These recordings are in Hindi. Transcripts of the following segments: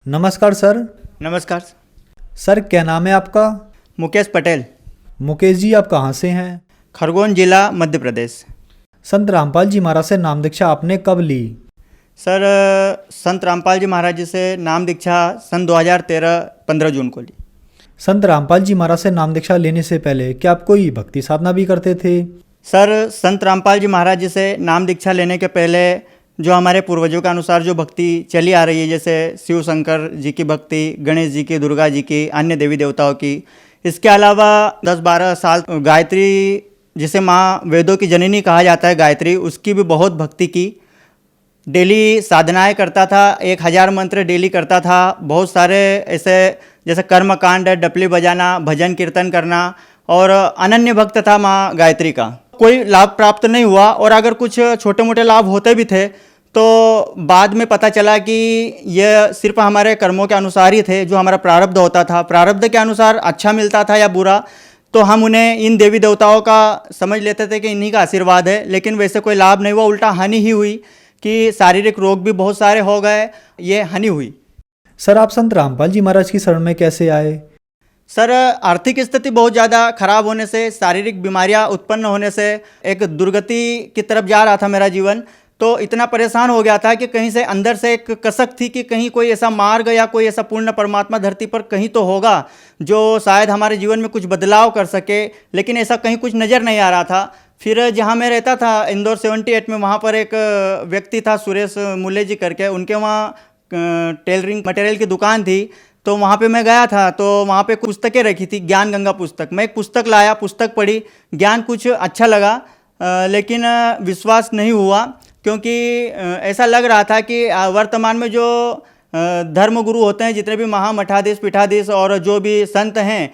नमस्कार सर। नमस्कार। सर क्या नाम है आपका? मुकेश पटेल। मुकेश जी आप कहाँ से हैं? खरगोन जिला मध्य प्रदेश। संत रामपाल जी महाराज से नाम दीक्षा आपने कब ली? सर संत रामपाल जी महाराज जी से नाम दीक्षा सन 2013 15 जून को ली। संत रामपाल जी महाराज से नाम दीक्षा लेने से पहले क्या आप कोई भक्ति साधना भी करते थे? सर संत रामपाल जी महाराज जी से नाम दीक्षा लेने के पहले जो हमारे पूर्वजों के अनुसार जो भक्ति चली आ रही है, जैसे शिव शंकर जी की भक्ति, गणेश जी की, दुर्गा जी की, अन्य देवी देवताओं की, इसके अलावा 10-12 साल गायत्री, जिसे माँ वेदों की जननी कहा जाता है गायत्री, उसकी भी बहुत भक्ति की। डेली साधनाएं करता था, 1000 मंत्र डेली करता था। बहुत सारे ऐसे जैसे कर्मकांड, डपली बजाना, भजन कीर्तन करना, और अनन्य भक्त था माँ गायत्री का। कोई लाभ प्राप्त नहीं हुआ, और अगर कुछ छोटे मोटे लाभ होते भी थे तो बाद में पता चला कि यह सिर्फ हमारे कर्मों के अनुसार ही थे। जो हमारा प्रारब्ध होता था, प्रारब्ध के अनुसार अच्छा मिलता था या बुरा, तो हम उन्हें इन देवी देवताओं का समझ लेते थे कि इन्हीं का आशीर्वाद है। लेकिन वैसे कोई लाभ नहीं हुआ, उल्टा हानि ही हुई कि शारीरिक रोग भी बहुत सारे हो गए, ये हानि हुई। सर आप संत रामपाल जी महाराज की शरण में कैसे आए? सर आर्थिक स्थिति बहुत ज़्यादा खराब होने से, शारीरिक बीमारियां उत्पन्न होने से एक दुर्गति की तरफ जा रहा था मेरा जीवन। तो इतना परेशान हो गया था कि कहीं से अंदर से एक कसक थी कि कहीं कोई ऐसा मार्ग या कोई ऐसा पूर्ण परमात्मा धरती पर कहीं तो होगा जो शायद हमारे जीवन में कुछ बदलाव कर सके, लेकिन ऐसा कहीं कुछ नज़र नहीं आ रहा था। फिर जहाँ मैं रहता था इंदौर 78 में, वहाँ पर एक व्यक्ति था सुरेश मुल्ले जी करके, उनके वहाँ टेलरिंग मटेरियल की दुकान थी। तो वहाँ पे मैं गया था, तो वहाँ पे पुस्तकें रखी थी, ज्ञान गंगा पुस्तक। मैं एक पुस्तक लाया, पुस्तक पढ़ी, ज्ञान कुछ अच्छा लगा, लेकिन विश्वास नहीं हुआ, क्योंकि ऐसा लग रहा था कि वर्तमान में जो धर्म गुरु होते हैं, जितने भी महामठाधीश, पीठाधीश और जो भी संत हैं,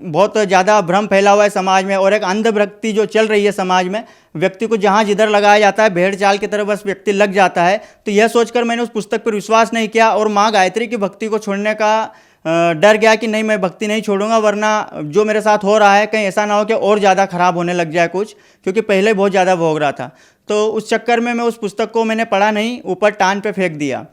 बहुत ज़्यादा भ्रम फैला हुआ है समाज में, और एक अंधभक्ति जो चल रही है समाज में। व्यक्ति को जहाँ जिधर लगाया जाता है, भेड़ चाल की तरह बस व्यक्ति लग जाता है। तो यह सोचकर मैंने उस पुस्तक पर विश्वास नहीं किया, और माँ गायत्री की भक्ति को छोड़ने का डर गया कि नहीं, मैं भक्ति नहीं छोड़ूंगा, वरना जो मेरे साथ हो रहा है कहीं ऐसा ना हो कि और ज़्यादा खराब होने लग जाए कुछ, क्योंकि पहले बहुत ज़्यादा भोग रहा था। तो उस चक्कर में मैं उस पुस्तक को मैंने पढ़ा नहीं, ऊपर टान पे फेंक दिया।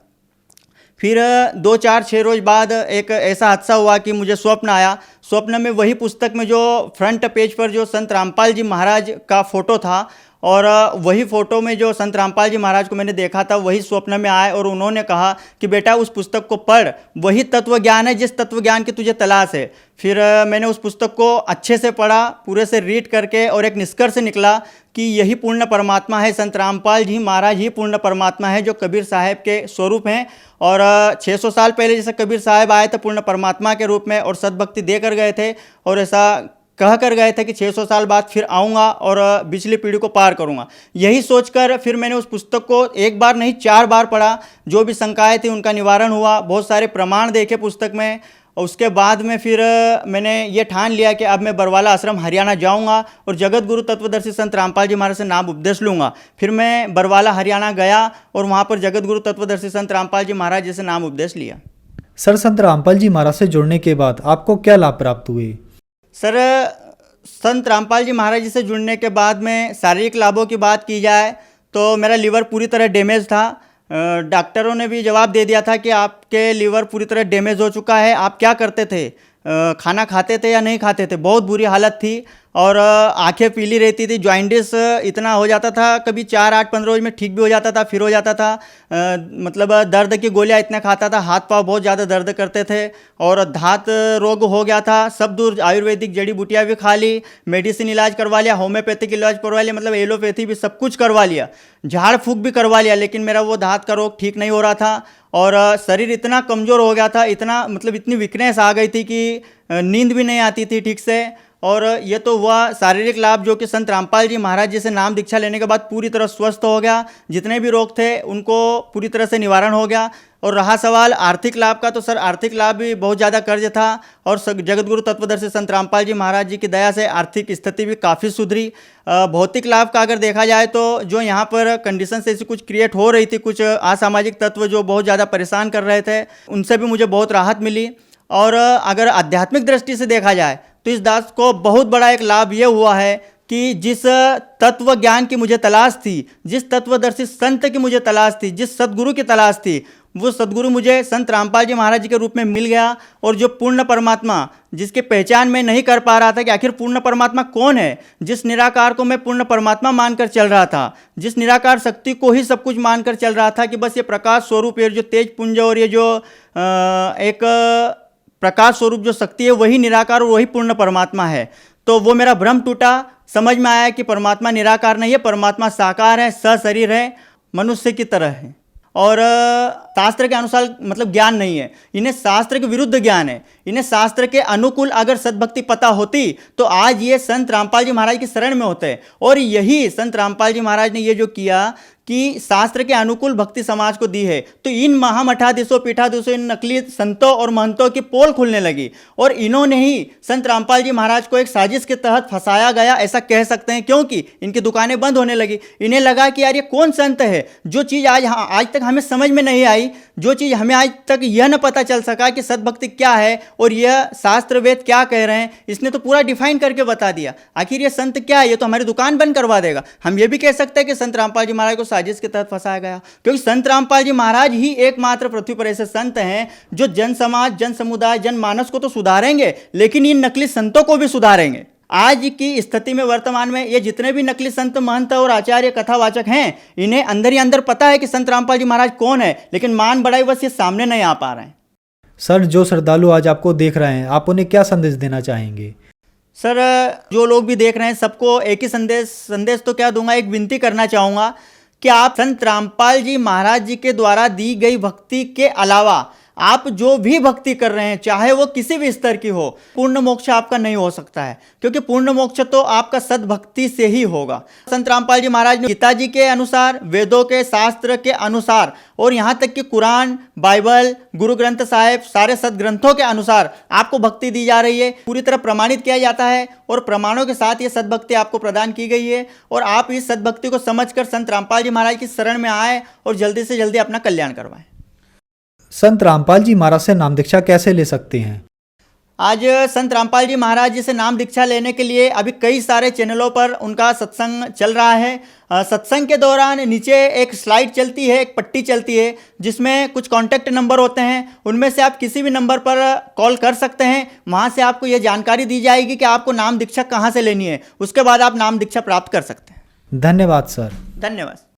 फिर 2-4-6 रोज बाद एक ऐसा हादसा हुआ कि मुझे स्वप्न आया। स्वप्न में वही पुस्तक में जो फ्रंट पेज पर जो संत रामपाल जी महाराज का फ़ोटो था, और वही फ़ोटो में जो संत रामपाल जी महाराज को मैंने देखा था, वही स्वप्न में आए, और उन्होंने कहा कि बेटा उस पुस्तक को पढ़, वही तत्व ज्ञान है जिस तत्व ज्ञान की तुझे तलाश है। फिर मैंने उस पुस्तक को अच्छे से पढ़ा, पूरे से रीड करके, और एक निष्कर्ष निकला कि यही पूर्ण परमात्मा है, संत रामपाल जी महाराज ही पूर्ण परमात्मा है, जो कबीर साहब के स्वरूप हैं। और 600 साल पहले जैसे कबीर साहब आए थे पूर्ण परमात्मा के रूप में, और सद्भक्ति देकर गए थे, और ऐसा कह कर गए थे कि 600 साल बाद फिर आऊँगा और पिछली पीढ़ी को पार करूँगा। यही सोचकर फिर मैंने उस पुस्तक को एक बार नहीं 4 बार पढ़ा। जो भी शंकाएँ थी उनका निवारण हुआ, बहुत सारे प्रमाण देखे पुस्तक में। और उसके बाद में फिर मैंने ये ठान लिया कि अब मैं बरवाला आश्रम हरियाणा जाऊंगा और जगत गुरु तत्वदर्शी संत रामपाल जी महाराज से नाम उपदेश लूँगा। फिर मैं बरवाला हरियाणा गया, और वहाँ पर जगत गुरु तत्वदर्शी संत रामपाल जी महाराज जी से नाम उपदेश लिया। सर संत रामपाल जी महाराज से जुड़ने के बाद आपको क्या लाभ प्राप्त हुए? सर संत रामपाल जी महाराज जी से जुड़ने के बाद में शारीरिक लाभों की बात की जाए तो मेरा लीवर पूरी तरह डैमेज था। डॉक्टरों ने भी जवाब दे दिया था कि आपके लीवर पूरी तरह डैमेज हो चुका है। आप क्या करते थे, खाना खाते थे या नहीं खाते थे? बहुत बुरी हालत थी, और आंखें पीली रहती थी, जॉइंटिस इतना हो जाता था, कभी 4-8-15 रोज में ठीक भी हो जाता था, फिर हो जाता था। मतलब दर्द की गोलियां इतना खाता था, हाथ पांव बहुत ज़्यादा दर्द करते थे, और धात रोग हो गया था। सब दूर आयुर्वेदिक जड़ी बूटियाँ भी खा ली, मेडिसिन इलाज करवा लिया, होम्योपैथिक इलाज करवा लिया, मतलब एलोपैथी भी सब कुछ करवा लिया, झाड़ फूँक भी करवा लिया, लेकिन मेरा वो धात का रोग ठीक नहीं हो रहा था। और शरीर इतना कमज़ोर हो गया था, इतना मतलब इतनी वीकनेस आ गई थी कि नींद भी नहीं आती थी ठीक से। और ये तो हुआ शारीरिक लाभ, जो कि संत रामपाल जी महाराज जी से नाम दीक्षा लेने के बाद पूरी तरह स्वस्थ हो गया। जितने भी रोग थे उनको पूरी तरह से निवारण हो गया। और रहा सवाल आर्थिक लाभ का, तो सर आर्थिक लाभ भी बहुत ज़्यादा कर्ज था, और जगतगुरु तत्वदर्शी संत रामपाल जी महाराज जी की दया से आर्थिक स्थिति भी काफ़ी सुधरी। भौतिक लाभ का अगर देखा जाए तो जो यहाँ पर कंडीशन ऐसी कुछ क्रिएट हो रही थी, कुछ असामाजिक तत्व जो बहुत ज़्यादा परेशान कर रहे थे, उनसे भी मुझे बहुत राहत मिली। और अगर आध्यात्मिक दृष्टि से देखा जाए तो इस दास को बहुत बड़ा एक लाभ ये हुआ है कि जिस तत्व ज्ञान की मुझे तलाश थी, जिस तत्वदर्शी संत की मुझे तलाश थी, जिस सदगुरु की तलाश थी, वो सदगुरु मुझे संत रामपाल जी महाराज जी के रूप में मिल गया। और जो पूर्ण परमात्मा जिसकी पहचान मैं नहीं कर पा रहा था कि आखिर पूर्ण परमात्मा कौन है, जिस निराकार को मैं पूर्ण परमात्मा मानकर चल रहा था, जिस निराकार शक्ति को ही सब कुछ मानकर चल रहा था कि बस ये प्रकाश स्वरूप, ये जो तेज पुंज और ये जो एक प्रकाश स्वरूप जो शक्ति है वही निराकार और वही पूर्ण परमात्मा है, तो वो मेरा भ्रम टूटा। समझ में आया कि परमात्मा निराकार नहीं है, परमात्मा साकार है, सशरीर है, मनुष्य की तरह है। और शास्त्र के अनुसार मतलब ज्ञान नहीं है, इन्हें शास्त्र के विरुद्ध ज्ञान है। इन्हें शास्त्र के अनुकूल अगर सद्भक्ति पता होती तो आज ये संत रामपाल जी महाराज की शरण में होते। और यही संत रामपाल जी महाराज ने ये जो किया कि शास्त्र के अनुकूल भक्ति समाज को दी है, तो इन महामठाधीशों पीठाधीशों इन नकली संतों और महंतों की पोल खुलने लगी। और इन्होंने ही संत रामपाल जी महाराज को एक साजिश के तहत फंसाया गया, ऐसा कह सकते हैं, क्योंकि इनकी दुकानें बंद होने लगी। इन्हें लगा कि यार ये कौन संत है, जो चीज़ आज तक हमें समझ में नहीं आई, जो चीज़ हमें आज तक यह न पता चल सका कि सद्भक्ति क्या है और यह शास्त्र वेद क्या कह रहे हैं, इसने तो पूरा डिफाइन करके बता दिया। आखिर ये संत क्या है, ये तो हमारी दुकान बंद करवा देगा। हम ये भी कह सकते हैं कि संत रामपाल जी महाराज को साजिश के तहत फंसाया गया, क्योंकि संत रामपाल जी महाराज ही एकमात्र पृथ्वी पर ऐसे संत हैं जो जन समाज, जन समुदाय, जनमानस को तो सुधारेंगे, लेकिन इन नकली संतों को भी सुधारेंगे। आज की स्थिति में वर्तमान में ये जितने भी नकली संत, महंत और आचार्य, कथावाचक हैं, इन्हें अंदर ही अंदर पता है कि संत रामपाल जी महाराज कौन है, लेकिन मान बढ़ाई बस ये सामने नहीं आ पा रहे हैं। सर, जो श्रद्धालु आज आपको देख रहे हैं, आप उन्हें क्या संदेश देना चाहेंगे? सर, जो लोग भी देख रहे हैं सबको एक ही संदेश तो क्या दूंगा, एक विनती करना चाहूँगा कि आप संत रामपाल जी महाराज जी के द्वारा दी गई भक्ति के अलावा आप जो भी भक्ति कर रहे हैं, चाहे वो किसी भी स्तर की हो, पूर्ण मोक्ष आपका नहीं हो सकता है, क्योंकि पूर्ण मोक्ष तो आपका सद्भक्ति से ही होगा। संत रामपाल जी महाराज ने गीता जी के अनुसार, वेदों के शास्त्र के अनुसार और यहाँ तक कि कुरान, बाइबल, गुरु ग्रंथ साहिब, सारे सदग्रंथों के अनुसार आपको भक्ति दी जा रही है, पूरी तरह प्रमाणित किया जाता है और प्रमाणों के साथ ये सद्भक्ति आपको प्रदान की गई है। और आप इस सद्भक्ति को समझकर संत रामपाल जी महाराज की शरण में आए और जल्दी से जल्दी अपना कल्याण करवाएं। संत रामपाल जी महाराज से नाम दीक्षा कैसे ले सकते हैं? आज संत रामपाल जी महाराज जी से नाम दीक्षा लेने के लिए अभी कई सारे चैनलों पर उनका सत्संग चल रहा है। सत्संग के दौरान नीचे एक स्लाइड चलती है, एक पट्टी चलती है, जिसमें कुछ कॉन्टैक्ट नंबर होते हैं। उनमें से आप किसी भी नंबर पर कॉल कर सकते हैं। वहाँ से आपको ये जानकारी दी जाएगी कि आपको नाम दीक्षा कहाँ से लेनी है, उसके बाद आप नाम दीक्षा प्राप्त कर सकते हैं। धन्यवाद सर। धन्यवाद।